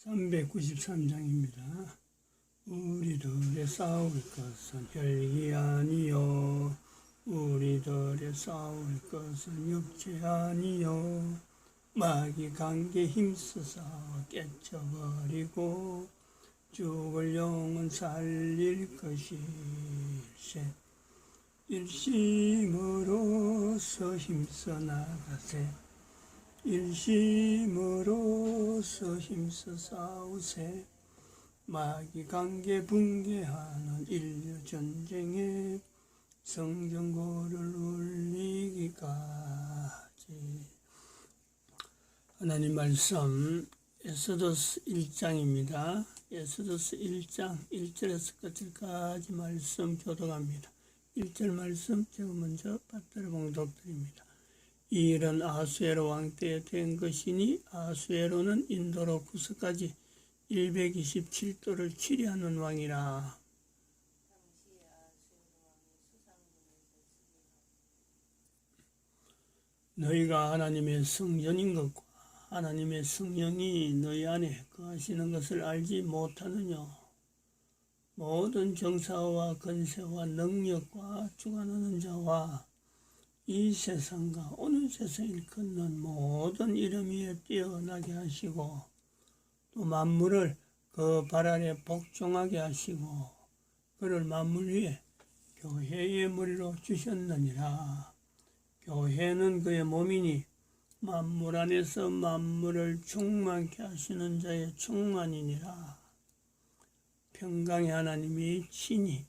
393장입니다. 우리들의 싸울 것은 혈기 아니요 우리들의 싸울 것은 육체 아니요 마귀 관계 힘쓰사 깨쳐버리고 죽을 영은 살릴 것일세. 일심으로서 힘써 나가세. 일심으로서 힘써 싸우세. 마귀 관계 붕괴하는 인류 전쟁에 성전고를 울리기까지. 하나님 말씀 에스더스 1장입니다. 에스더스 1장 1절에서 끝까지 말씀 교독합니다. 1절 말씀 제가 먼저 받들어 봉독드립니다. 이 일은 아수에로 왕 때에 된 것이니 아수에로는 인도로 구서까지 127도를 치리하는 왕이라. 너희가 하나님의 성전인 것과 하나님의 성령이 너희 안에 거하시는 것을 알지 못하느냐. 모든 정사와 권세와 능력과 주관하는 자와 이 세상과 오늘 세상 일컫는 모든 이름 위에 뛰어나게 하시고 또 만물을 그 발 아래 복종하게 하시고 그를 만물 위에 교회의 머리로 주셨느니라. 교회는 그의 몸이니 만물 안에서 만물을 충만케 하시는 자의 충만이니라. 평강의 하나님이 친히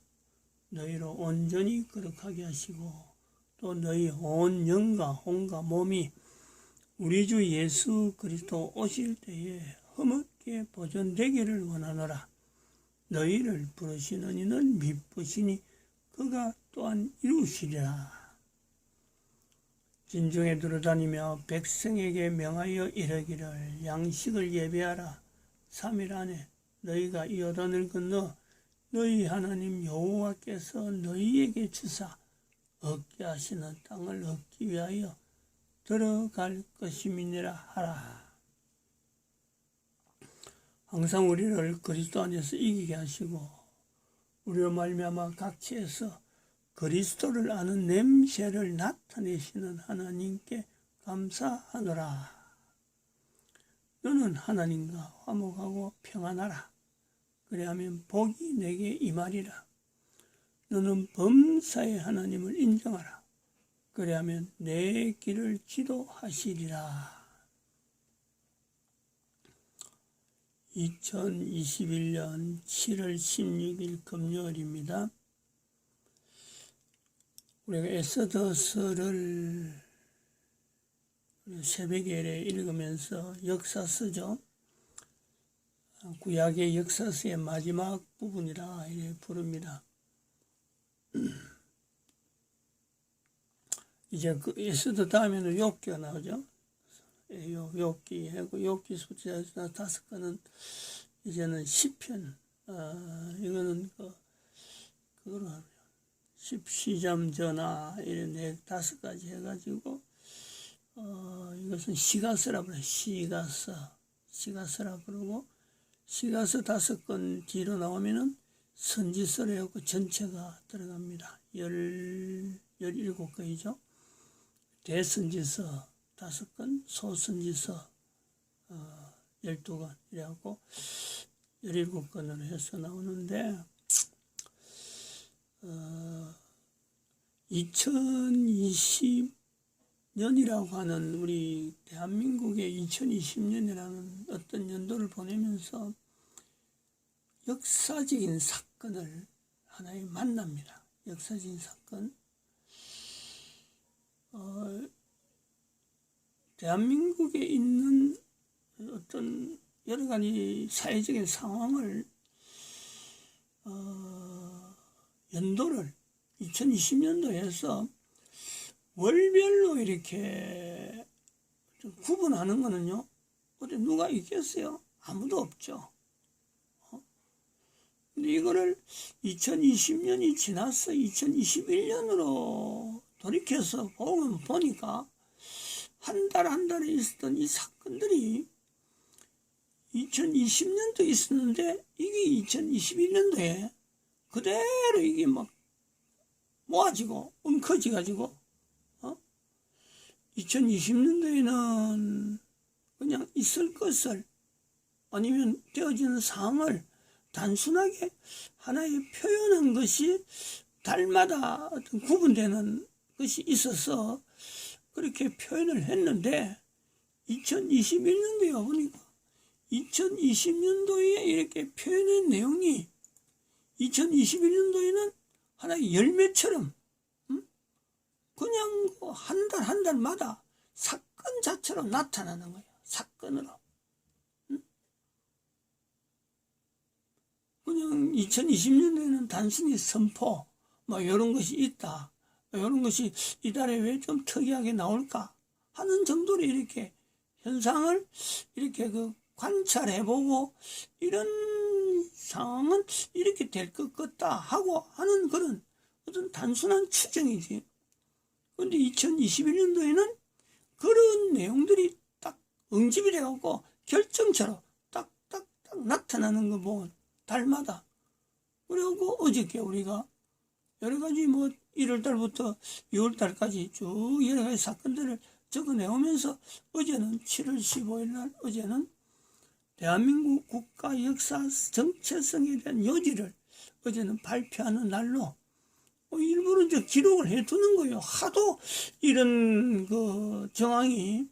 너희로 온전히 거룩하게 하시고 또 너희 온 영과 혼과 몸이 우리 주 예수 그리스도 오실 때에 흠없게 보존되기를 원하노라. 너희를 부르시는 이는 미쁘시니 그가 또한 이루시리라. 진중에 두루다니며 백성에게 명하여 이르기를 양식을 예배하라. 3일 안에 너희가 요단을 건너 너희 하나님 여호와께서 너희에게 주사 얻게 하시는 땅을 얻기 위하여 들어갈 것임이니라 하라. 항상 우리를 그리스도 안에서 이기게 하시고 우리로 말미암아 각지에서 그리스도를 아는 냄새를 나타내시는 하나님께 감사하노라. 너는 하나님과 화목하고 평안하라. 그리하면 복이 내게 임하리라. 너는 범사의 하나님을 인정하라. 그리하면 내 길을 지도하시리라. 2021년 7월 16일 금요일입니다. 우리가 에스더서를 새벽에 읽으면서 역사서죠. 구약의 역사서의 마지막 부분이라 이렇게 부릅니다. 이제 그 에스더 다음에는 욥기가 나오죠. 욥기 숫자 5건은 이제는 시편, 이거는 그거로 하죠. 십시점 전하 이런 5가지 해가지고 이것은 시가서라 부르요. 시가서라 부르고 시가서 5건 뒤로 나오면은 선지서로 해갖고 전체가 들어갑니다. 17건이죠. 대선지서 5건, 소선지서 12건 이래갖고 17건으로 해서 나오는데 2020년이라고 하는 우리 대한민국의 2020년이라는 어떤 연도를 보내면서 역사적인 사건을 하나의 만납니다. 역사적인 사건. 대한민국에 있는 어떤 여러 가지 사회적인 상황을 연도를 2020년도 해서 월별로 이렇게 구분하는 거는요, 어디 누가 있겠어요? 아무도 없죠. 근데 이거를 2020년이 지나서 2021년으로 돌이켜서 보니까 한 달 한 달에 있었던 이 사건들이 2020년도 있었는데 이게 2021년도에 그대로 이게 막 모아지고 엉커져가지고 2020년도에는 그냥 있을 것을 아니면 되어지는 상황을 단순하게 하나의 표현한 것이 달마다 어떤 구분되는 것이 있어서 그렇게 표현을 했는데 2021년도에 와보니까 2020년도에 이렇게 표현한 내용이 2021년도에는 하나의 열매처럼 그냥 한 달 한 달마다 사건 자체로 나타나는 거예요. 사건으로. 그냥 2020년도에는 단순히 선포 뭐 이런 것이 있다. 이런 것이 이달에 왜 좀 특이하게 나올까 하는 정도로 이렇게 현상을 이렇게 관찰해보고 이런 상황은 이렇게 될 것 같다 하고 하는 그런 어떤 단순한 추정이지. 그런데 2021년도에는 그런 내용들이 딱 응집이 돼갖고 결정처럼 딱딱딱 나타나는 거 보면 달마다. 그리고 어저께 우리가 여러 가지 1월달부터 6월달까지 쭉 여러 가지 사건들을 적어내오면서 어제는 7월 15일 날 어제는 대한민국 국가 역사 정체성에 대한 요지를 어제는 발표하는 날로 일부러 이제 기록을 해두는 거예요. 하도 이런 정황이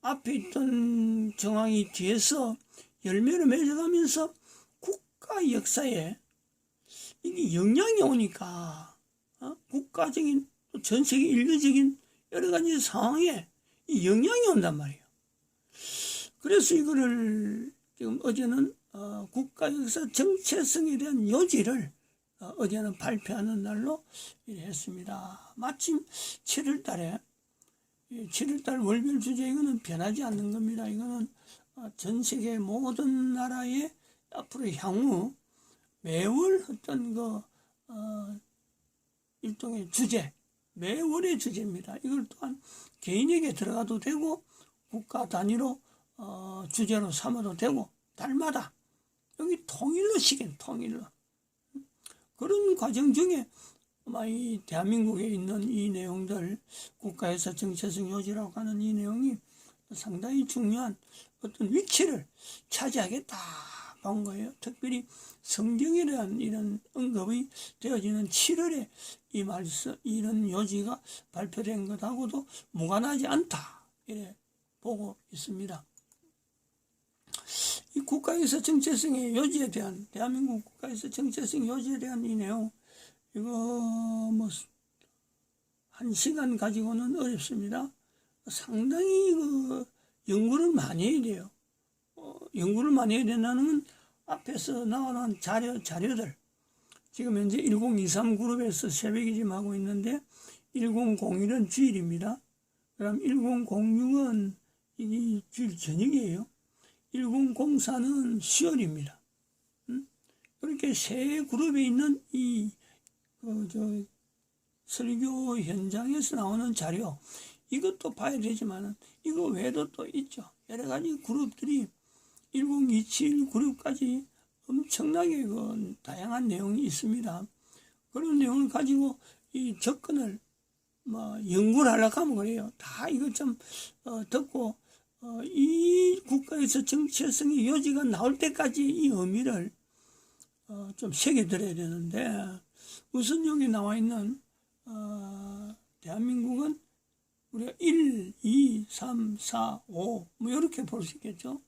앞에 있던 정황이 뒤에서 열매를 맺어가면서 국가 역사에 이게 영향이 오니까 국가적인 전 세계 인류적인 여러 가지 상황에 영향이 온단 말이에요. 그래서 이거를 지금 어제는 국가 역사 정체성에 대한 요지를 어제는 발표하는 날로 했습니다. 마침 7월달에 7월달 월별 주제 이거는 변하지 않는 겁니다. 이거는 전 세계 모든 나라의 앞으로 향후 매월 어떤 일종의 주제, 매월의 주제입니다. 이걸 또한 개인에게 들어가도 되고 국가 단위로 주제로 삼아도 되고 달마다 여기 통일로 시킨 통일로 그런 과정 중에 아마 이 대한민국에 있는 이 내용들 국가에서 정체성 요지라고 하는 이 내용이 상당히 중요한 어떤 위치를 차지하겠다 본 거예요. 특별히 성경에 대한 이런 언급이 되어지는 7월에 이 말씀 이런 요지가 발표된 것하고도 무관하지 않다 이래 보고 있습니다. 이 국가에서 정체성의 요지에 대한 대한민국 국가에서 정체성 요지에 대한 이 내용 이거 한 시간 가지고는 어렵습니다. 상당히 연구를 많이 해야 돼요. 연구를 많이 해야 된다는 건 앞에서 나오는 자료들 지금 현재 1023 그룹에서 새벽이짐 하고 있는데 1001은 주일입니다. 그럼 1006은 이게 주일 저녁이에요. 1004는 수요일입니다. 이렇게 세 그룹에 있는 이 설교 현장에서 나오는 자료 이것도 봐야 되지만 이거 외에도 또 있죠. 여러 가지 그룹들이 1027 그룹까지 엄청나게 다양한 내용이 있습니다. 그런 내용을 가지고 이 접근을 연구를 하려고 하면 그래요. 다 이것 좀 듣고 이 국가에서 정체성의 요지가 나올 때까지 이 의미를 좀 새겨들어야 되는데 우선 여기 나와 있는 대한민국은 우리가 1, 2, 3, 4, 5 이렇게 볼 수 있겠죠.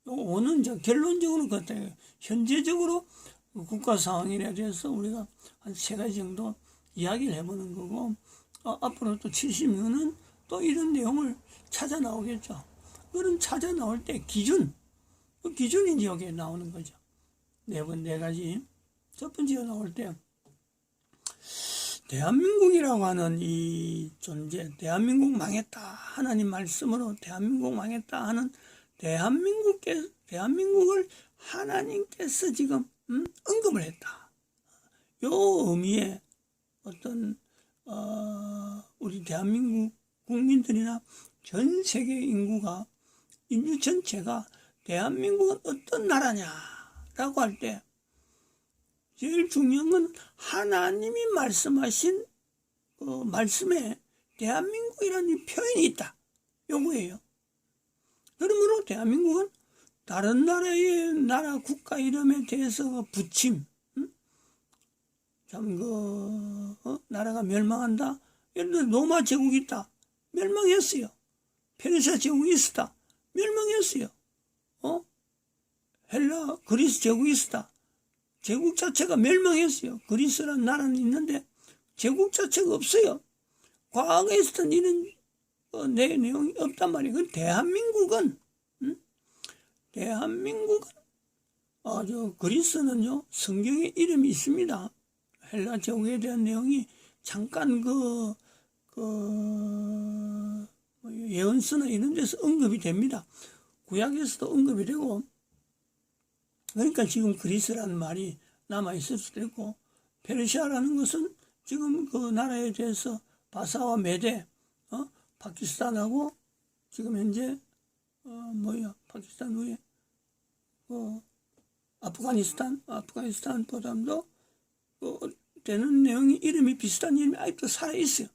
5는 이제 결론적으로 같아요. 현재적으로 국가 상황에 대해서 우리가 한 3가지 정도 이야기를 해보는 거고 앞으로 또 70년은 또 이런 내용을 찾아 나오겠죠. 그런 찾아 나올 때 기준, 그 기준이 이제 여기에 나오는 거죠. 네 가지. 첫 번째가 나올 때 대한민국이라고 하는 이 존재, 대한민국 망했다 하나님 말씀으로 대한민국 망했다 하는 대한민국을 하나님께서 지금 언급을 했다. 요 의미에 어떤 우리 대한민국 국민들이나 전 세계 인류 전체가 대한민국은 어떤 나라냐라고 할 때 제일 중요한 건 하나님이 말씀하신 말씀에 대한민국이라는 표현이 있다. 요거예요. 그러므로 대한민국은 다른 나라의 국가 이름에 대해서 붙임, 나라가 멸망한다. 예를 들어 로마 제국이 있다. 멸망했어요. 페르시아 제국이 있었다. 멸망했어요. 헬라 그리스 제국이 있었다. 제국 자체가 멸망했어요. 그리스라는 나라는 있는데 제국 자체가 없어요. 과거에 있었던 이런 내용이 없단 말이에요. 대한민국은 그리스는요 성경에 이름이 있습니다. 헬라 제국에 대한 내용이 잠깐 예언서나 이런 데서 언급이 됩니다. 구약에서도 언급이 되고, 그러니까 지금 그리스라는 말이 남아있을 수도 있고, 페르시아라는 것은 지금 그 나라에 대해서 바사와 메데, 파키스탄하고 지금 현재 파키스탄 후에 아프가니스탄보다도 되는 내용이 이름이 비슷한 이름이 아직도 살아있어요.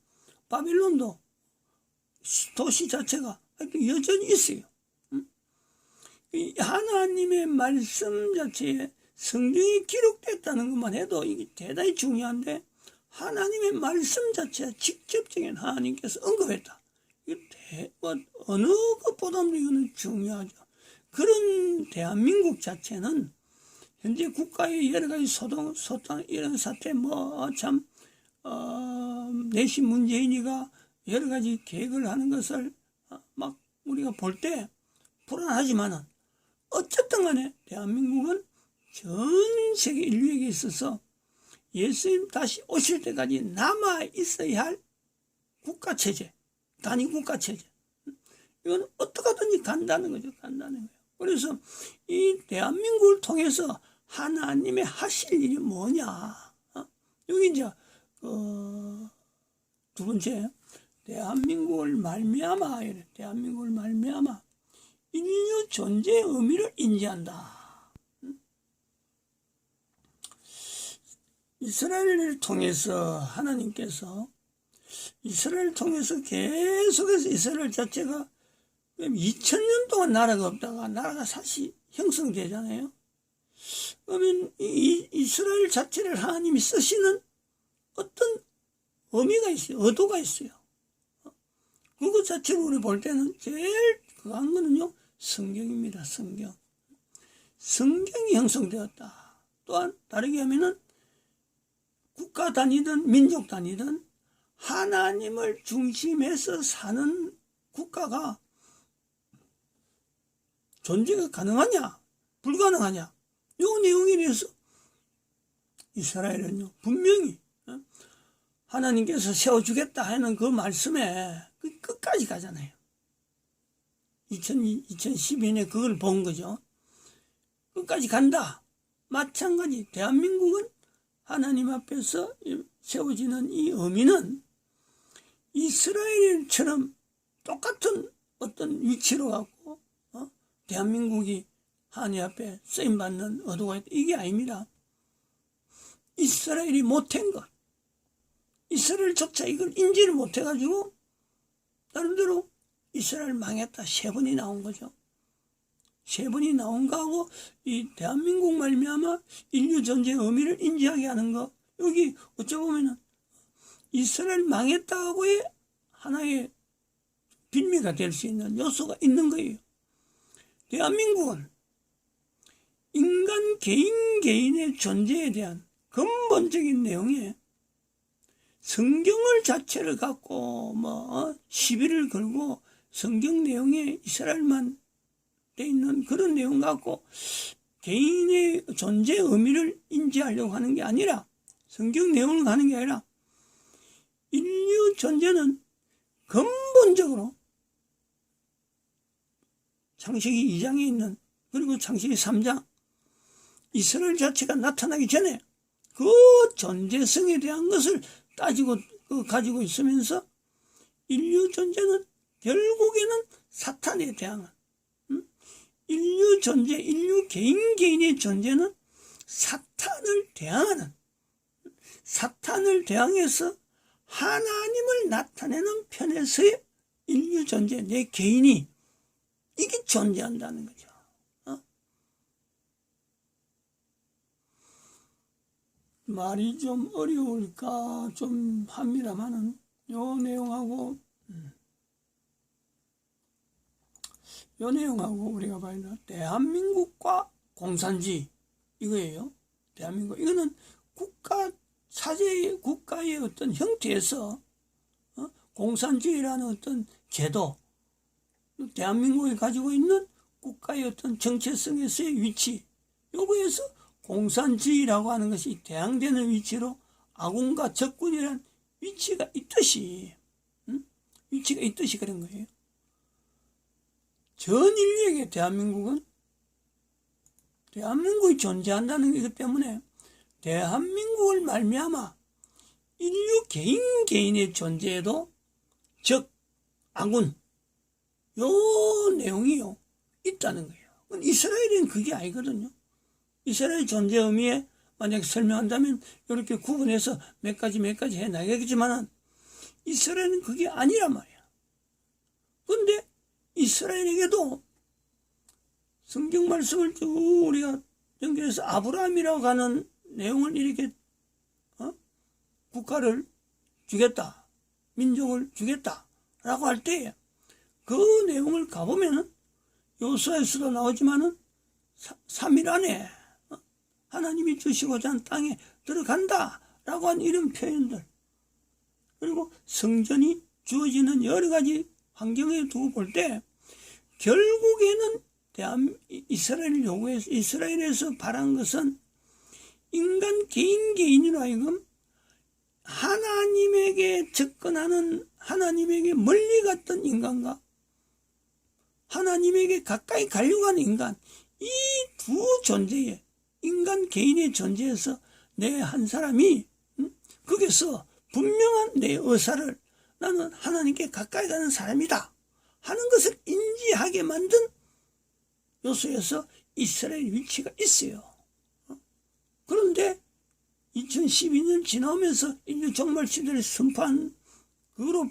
바빌론도 도시 자체가 아직도 여전히 있어요. 하나님의 말씀 자체에 성경이 기록됐다는 것만 해도 이게 대단히 중요한데, 하나님의 말씀 자체가 직접적인 하나님께서 언급했다. 이게 어느 것보다도 이거는 중요하죠. 그런 대한민국 자체는 현재 국가의 여러 가지 소동 이런 사태 내신 문재인이가 여러 가지 계획을 하는 것을 막 우리가 볼 때 불안하지만은 어쨌든 간에 대한민국은 전 세계 인류에게 있어서 예수님 다시 오실 때까지 남아 있어야 할 국가체제, 단위 국가체제. 이건 어떻게든지 간다는 거죠. 그래서 이 대한민국을 통해서 하나님의 하실 일이 뭐냐. 여기 이제 두 번째, 대한민국을 말미암아 인류 존재의 의미를 인지한다. 이스라엘을 통해서 하나님께서 이스라엘을 통해서 계속해서 이스라엘 자체가 2000년 동안 나라가 없다가 나라가 다시 형성되잖아요. 그러면 이 이스라엘 자체를 하나님이 쓰시는 어떤 의미가 있어요. 의도가 있어요. 그것 자체로 우리 볼 때는 제일 강한 거는요, 성경입니다. 성경이 형성되었다. 또한 다르게 하면은 국가 단위든 민족 단위든 하나님을 중심해서 사는 국가가 존재가 가능하냐 불가능하냐, 이 내용에 대해서 이스라엘은요 분명히 하나님께서 세워주겠다 하는 그 말씀에 끝까지 가잖아요. 2012년에 그걸 본 거죠. 끝까지 간다. 마찬가지 대한민국은 하나님 앞에서 세워지는 이 의미는 이스라엘처럼 똑같은 어떤 위치로 갖고 대한민국이 하나님 앞에 쓰임받는 의도가 있다. 이게 아닙니다. 이스라엘이 못한 것, 이스라엘조차 이걸 인지를 못해가지고 나름대로 이스라엘 망했다 3번이 나온 거죠. 3번이 나온 거하고 이 대한민국 말미암아 인류 존재의 의미를 인지하게 하는 거, 여기 어쩌보면은 이스라엘 망했다고의 하나의 빌미가 될 수 있는 요소가 있는 거예요. 대한민국은 인간 개인의 존재에 대한 근본적인 내용에 성경을 자체를 갖고 시비를 걸고 성경 내용에 이스라엘만 돼 있는 그런 내용 갖고 개인의 존재의 의미를 인지하려고 하는 게 아니라, 성경 내용을 가는 게 아니라 인류 존재는 근본적으로 창세기 2장에 있는, 그리고 창세기 3장 이스라엘 자체가 나타나기 전에 그 존재성에 대한 것을 가지고 있으면서 인류 존재는 결국에는 사탄에 대항한 인류 존재, 인류 개인의 존재는 사탄을 대항해서 하나님을 나타내는 편에서의 인류 존재, 내 개인이 이게 존재한다는 거죠. 말이 좀 어려울까 좀 합니다만은 요 내용하고 우리가 봐야 되나 대한민국과 공산주의 이거예요. 대한민국 이거는 국가의 어떤 형태에서 공산주의라는 어떤 제도, 대한민국이 가지고 있는 국가의 어떤 정체성에서의 위치, 요거에서 공산주의라고 하는 것이 대항되는 위치로 아군과 적군이라는 위치가 있듯이 그런 거예요. 전 인류에게 대한민국이 존재한다는 것 때문에 대한민국을 말미암아 인류 개인의 존재에도 적, 아군 요 내용이요 있다는 거예요. 이스라엘은 그게 아니거든요. 이스라엘 존재 의미에 만약 설명한다면 이렇게 구분해서 몇 가지 해나가겠지만 이스라엘은 그게 아니란 말이야. 그런데 이스라엘에게도 성경 말씀을 쭉 우리가 연결해서 아브라함이라고 하는 내용을 이렇게 국가를 주겠다, 민족을 주겠다라고 할 때 그 내용을 가보면은 요수아에서도 나오지만은 3일 안에 하나님이 주시고자 한 땅에 들어간다라고 한 이런 표현들, 그리고 성전이 주어지는 여러 가지 환경에 두고 볼 때 결국에는 이스라엘에서 바란 것은 인간 개인으로 하여금 하나님에게 접근하는, 하나님에게 멀리 갔던 인간과 하나님에게 가까이 가려고 하는 인간, 이 두 존재에, 인간 개인의 존재에서 내 한 사람이 거기서 분명한 내 의사를 나는 하나님께 가까이 가는 사람이다 하는 것을 인지하게 만든 요소에서 이스라엘 위치가 있어요. 그런데 2012년 지나오면서 인류 종말 시대를 선포한 그로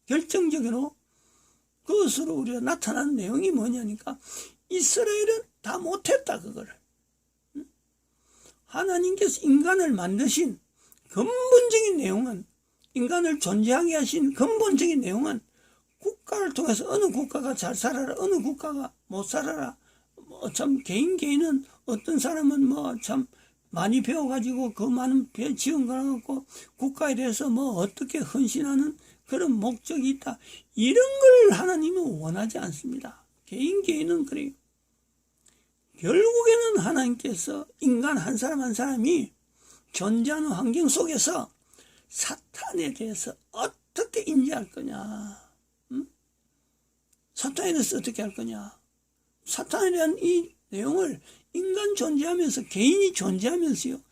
결정적으로 그것으로 우리가 나타난 내용이 뭐냐니까 이스라엘은 다 못했다. 그거를 하나님께서 인간을 만드신 근본적인 내용은, 인간을 존재하게 하신 근본적인 내용은 국가를 통해서 어느 국가가 잘 살아라, 어느 국가가 못 살아라, 참 개인은 어떤 사람은 참 많이 배워가지고 그 많은 지은 걸 갖고 국가에 대해서 어떻게 헌신하는 그런 목적이 있다, 이런 걸 하나님은 원하지 않습니다. 개인은 그래요. 결국에는 하나님께서 인간 한 사람 한 사람이 존재하는 환경 속에서 사탄에 대해서 어떻게 인지할 거냐, 사탄에 대해서 어떻게 할 거냐, 사탄에 대한 이 내용을 인간 존재하면서, 개인이 존재하면서요,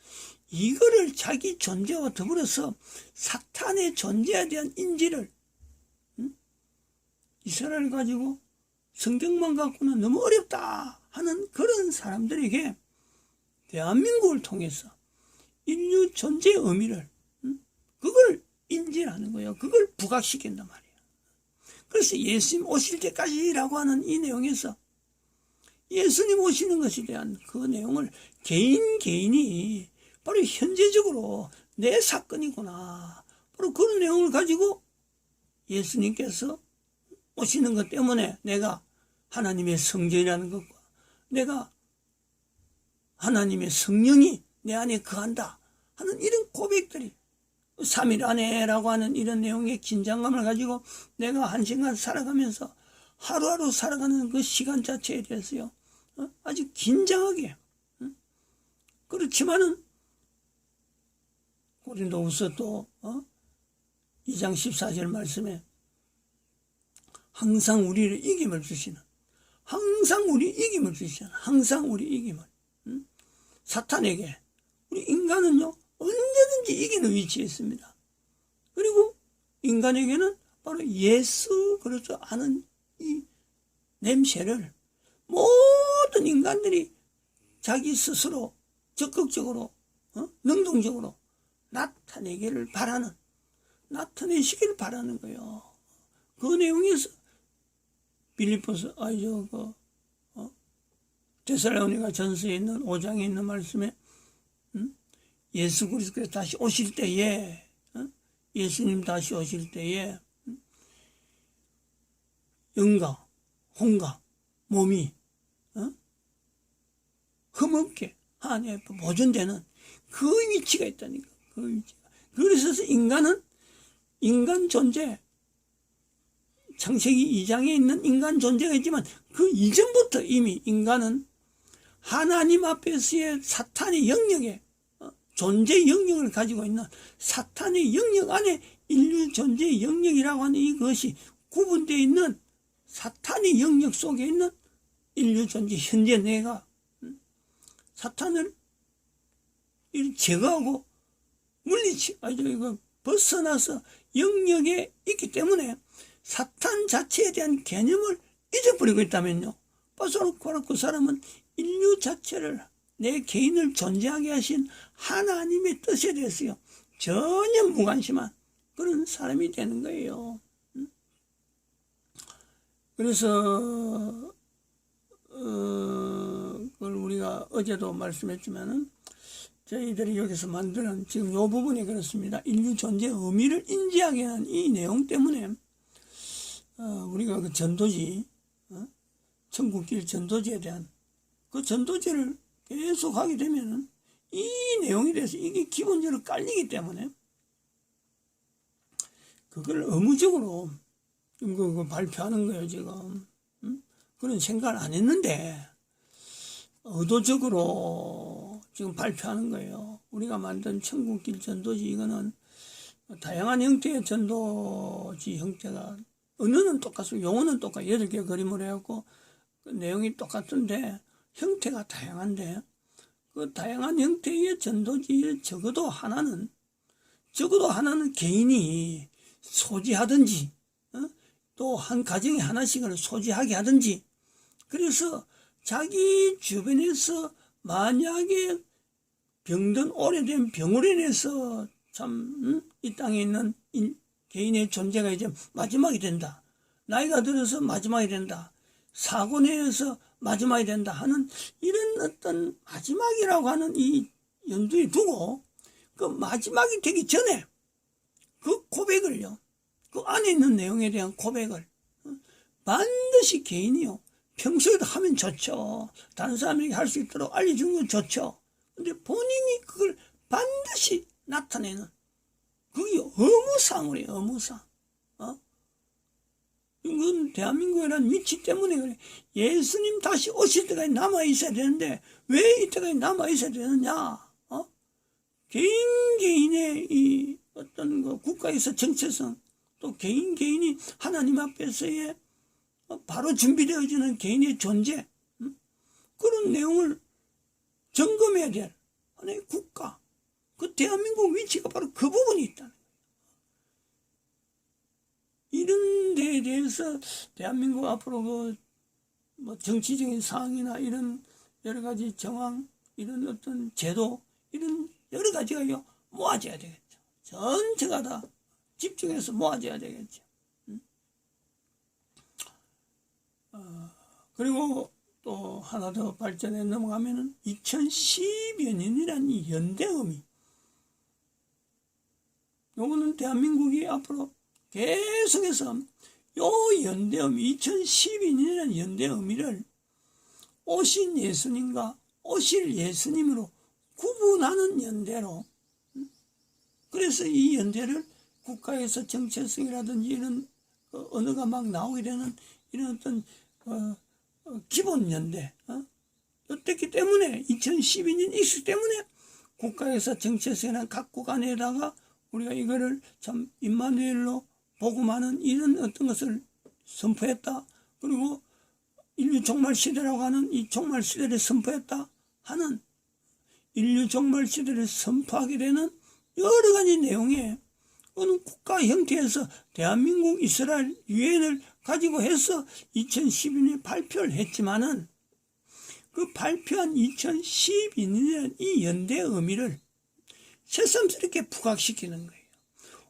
이거를 자기 존재와 더불어서 사탄의 존재에 대한 인지를 이스라엘 가지고 성경만 갖고는 너무 어렵다 하는 그런 사람들에게 대한민국을 통해서 인류 존재의 의미를 그걸 인지하는 거예요. 그걸 부각시킨단 말이에요. 그래서 예수님 오실 때까지라고 하는 이 내용에서 예수님 오시는 것에 대한 그 내용을 개인이 바로 현재적으로 내 사건이구나, 바로 그런 내용을 가지고 예수님께서 오시는 것 때문에 내가 하나님의 성전이라는 것과 내가 하나님의 성령이 내 안에 거한다 하는 이런 고백들이 3일 안에라고 하는 이런 내용의 긴장감을 가지고 내가 한 시간 살아가면서 하루하루 살아가는 그 시간 자체에 대해서요, 아주 긴장하게, 그렇지만은 고린도후서 또 2장 14절 말씀에 항상 우리를 이김을 주시는, 항상 우리 이김을 사탄에게 우리 인간은요 언제든지 이기는 위치에 있습니다. 그리고 인간에게는 바로 예수 그리스도 아는 이 냄새를 모든 인간들이 자기 스스로 적극적으로 능동적으로 나타내시기를 바라는 거예요. 그 내용에서 빌립보서 데살로니가 전서에 있는 5장에 있는 말씀에 예수 그리스도께서 다시 오실 때에 예수님 다시 오실 때에 영과 혼과 몸이 흠없게 하나님 앞에 보존되는 그 위치가 있다니까. 그 위치가. 그래서 인간 존재, 창세기 2장에 있는 인간 존재가 있지만 그 이전부터 이미 인간은 하나님 앞에서의 사탄의 영역에 존재 영역을 가지고 있는 사탄의 영역 안에 인류 존재의 영역이라고 하는 이것이 구분되어 있는 사탄의 영역 속에 있는 인류 존재, 현재 내가 사탄을 제거하고 이거 벗어나서 영역에 있기 때문에 사탄 자체에 대한 개념을 잊어버리고 있다면요. 바로 그 사람은 인류 자체를, 내 개인을 존재하게 하신 하나님의 뜻에 대해서요 전혀 무관심한 그런 사람이 되는 거예요. 그래서 그걸 우리가 어제도 말씀했지만은 저희들이 여기서 만드는 지금 이 부분이 그렇습니다. 인류 존재의 의미를 인지하게 하는 이 내용 때문에 우리가 그 전도지, 천국길 전도지에 대한 그 전도지를 계속 하게 되면은 이 내용에 대해서 이게 기본적으로 깔리기 때문에 그걸 의무적으로 그 발표하는 거예요, 지금. 그런 생각을 안 했는데 의도적으로 지금 발표하는 거예요. 우리가 만든 천국길 전도지, 이거는 다양한 형태의 전도지 형태가, 언어는 똑같습니다. 용어는 똑같아요. 8개 그림으로 해갖고 그 내용이 똑같은데 형태가 다양한데 그 다양한 형태의 전도지에 적어도 하나는 개인이 소지하든지 또 한 가정에 하나씩을 소지하게 하든지, 그래서 자기 주변에서 만약에 병든 오래된 병으로 인해서 참 이 땅에 있는 개인의 존재가 이제 마지막이 된다, 나이가 들어서 마지막이 된다, 사고 내에서 마지막이 된다 하는 이런 어떤 마지막이라고 하는 이 염두에 두고 그 마지막이 되기 전에 그 고백을요, 그 안에 있는 내용에 대한 고백을 반드시 개인이요 평소에도 하면 좋죠. 다른 사람에게 할 수 있도록 알려주는 건 좋죠. 근데 본인이 그걸 반드시 나타내는 그게 의무상이에요. 의무상. 이건 대한민국이라는 위치 때문에 그래. 예수님 다시 오실 때까지 남아있어야 되는데 왜 이때까지 남아있어야 되느냐. 개인의 이 어떤 그 국가에서 정체성, 또 개인이 하나님 앞에서의 바로 준비되어지는 개인의 존재, 그런 내용을 점검해야 될 하나의 국가, 그 대한민국 위치가 바로 그 부분이 있다. 이런 데에 대해서 대한민국 앞으로 그 뭐 정치적인 상황이나 이런 여러 가지 정황, 이런 어떤 제도, 이런 여러 가지가 모아져야 되겠죠. 전체가 다 집중해서 모아져야 되겠죠. 그리고 또 하나 더 발전해 넘어가면은 2012여 년이라는 이 연대의미, 요거는 대한민국이 앞으로 계속해서 요 연대의미, 2012년이라는 연대의미를 오신 예수님과 오실 예수님으로 구분하는 연대로, 그래서 이 연대를 국가에서 정체성이라든지 이런 언어가 막 나오게 되는 이런 어떤 기본 연대, 어땠기 때문에 2012년 이슈 때문에 국가에서 정체성이나 각국 안에다가 우리가 이거를 참 임마누엘로 복음하는 이런 어떤 것을 선포했다. 그리고 인류 종말 시대라고 하는 이 종말 시대를 선포했다 하는, 인류 종말 시대를 선포하게 되는 여러 가지 내용에 어느 국가 형태에서 대한민국 이스라엘 유엔을 가지고 해서 2012년에 발표를 했지만은 그 발표한 2012년 이 연대의 의미를 새삼스럽게 부각시키는 거예요.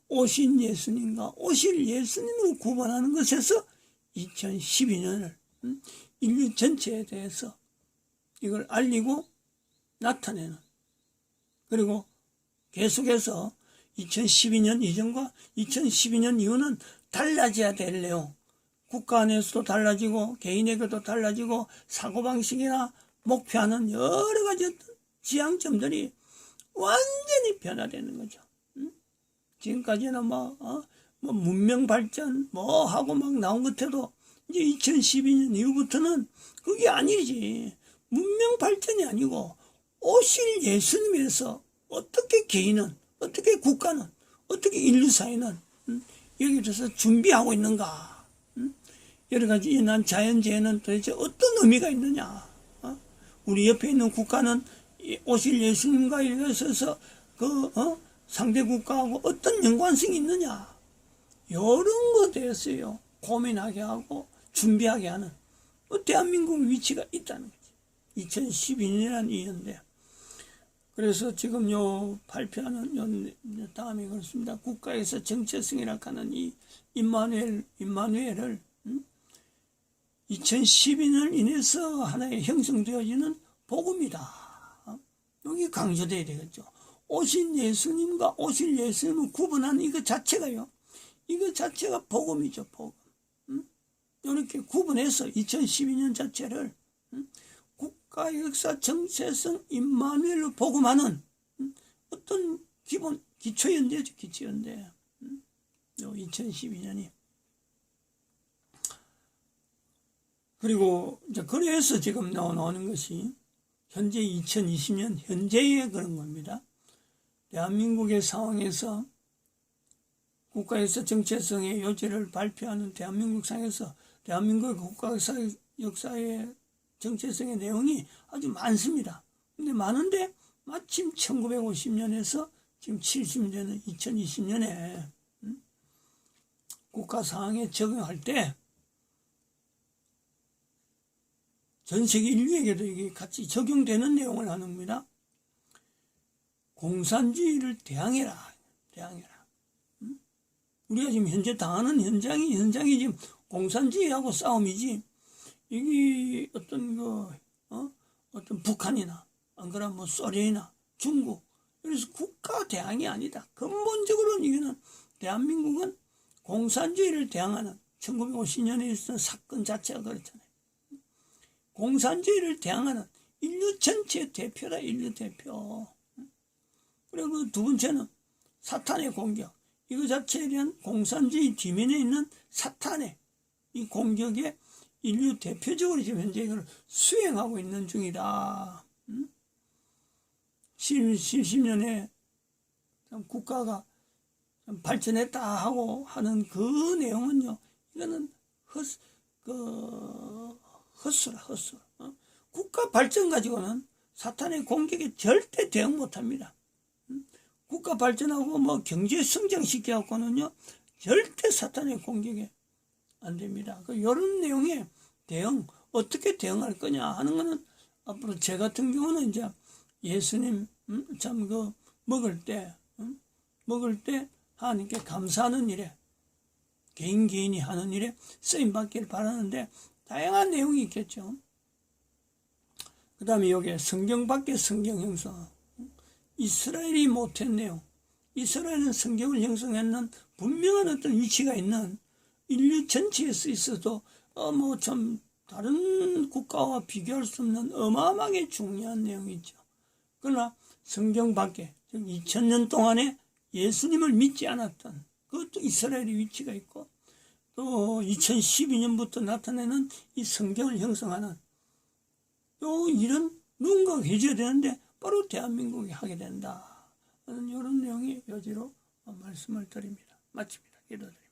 오신 예수님과 오실 예수님으로 구분하는 것에서 2012년을 인류 전체에 대해서 이걸 알리고 나타내는, 그리고 계속해서 2012년 이전과 2012년 이후는 달라져야 될 내용, 국가 안에서도 달라지고 개인에게도 달라지고 사고방식이나 목표하는 여러 가지 지향점들이 완전히 변화되는 거죠. 지금까지는 뭐 문명 발전 뭐 하고 막 나온 것 해도 이제 2012년 이후부터는 그게 아니지. 문명 발전이 아니고 오실 예수님에서 어떻게 개인은, 어떻게 국가는, 어떻게 인류 사회는 여기에 대해서 준비하고 있는가. 여러 가지 인한 자연재해는 도대체 어떤 의미가 있느냐. 우리 옆에 있는 국가는 오실 예수님과 이래서 상대 국가하고 어떤 연관성이 있느냐. 이런 것에 대해서요 고민하게 하고 준비하게 하는 대한민국 위치가 있다는 거지. 2012년이라는 이 연대. 그래서 지금 요 발표하는 다음에 그렇습니다. 국가에서 정체성이라 하는 이 임마누엘을 2012년을 인해서 하나의 형성되어지는 복음이다. 여기 강조되어야 되겠죠. 오신 예수님과 오실 예수님을 구분하는 이거 자체가요. 이거 자체가 복음이죠. 복음. 이렇게 구분해서 2012년 자체를 국가 역사 정체성 임마누엘로 복음하는 어떤 기본 기초연대죠. 기초연대. 요 2012년이. 그리고 이제 그래서 지금 나오는 것이 현재 2020년 현재의 그런 겁니다. 대한민국의 상황에서 국가에서 정체성의 요지를 발표하는 대한민국 상에서 대한민국의 국가 역사의 정체성의 내용이 아주 많습니다. 근데 많은데 마침 1950년에서 지금 70년은 2020년에 국가 상황에 적용할 때 전 세계 인류에게도 이게 같이 적용되는 내용을 하는 겁니다. 공산주의를 대항해라. 우리가 지금 현재 당하는 현장이 지금 공산주의하고 싸움이지, 이게 어떤 북한이나, 안 그러면 뭐 소련이나 중국, 그래서 국가 대항이 아니다. 근본적으로는 이거는 대한민국은 공산주의를 대항하는 1950년에 있었던 사건 자체가 그렇잖아요. 공산주의를 대항하는 인류 전체의 대표다. 인류 대표. 그리고 두 번째는 사탄의 공격. 이거 자체에 대한 공산주의 뒤면에 있는 사탄의 이 공격에 인류 대표적으로 지금 현재 이걸 수행하고 있는 중이다. 70년에 국가가 발전했다 하고 하는 그 내용은요, 이거는 헛수라. 국가 발전 가지고는 사탄의 공격에 절대 대응 못합니다. 국가 발전하고 뭐 경제 성장시켜갖고는요 절대 사탄의 공격에 안 됩니다. 이런 내용의 대응, 어떻게 대응할 거냐 하는 거는 앞으로 제 같은 경우는 이제 예수님 먹을 때 하나님께 감사하는 일에 개인이 하는 일에 쓰임 받기를 바라는데 다양한 내용이 있겠죠. 그 다음에 여기에 성경 밖에 성경 형성. 이스라엘이 못한 내용. 이스라엘은 성경을 형성하는 분명한 어떤 위치가 있는 인류 전체에 있어도 참 다른 국가와 비교할 수 없는 어마어마하게 중요한 내용이죠. 그러나 성경 밖에 2000년 동안에 예수님을 믿지 않았던 그것도 이스라엘의 위치가 있고, 또 2012년부터 나타내는 이 성경을 형성하는 또 이런 누군가가 해줘야 되는데 바로 대한민국이 하게 된다. 이런 내용이 여지로 말씀을 드립니다. 마칩니다. 기도드립니다.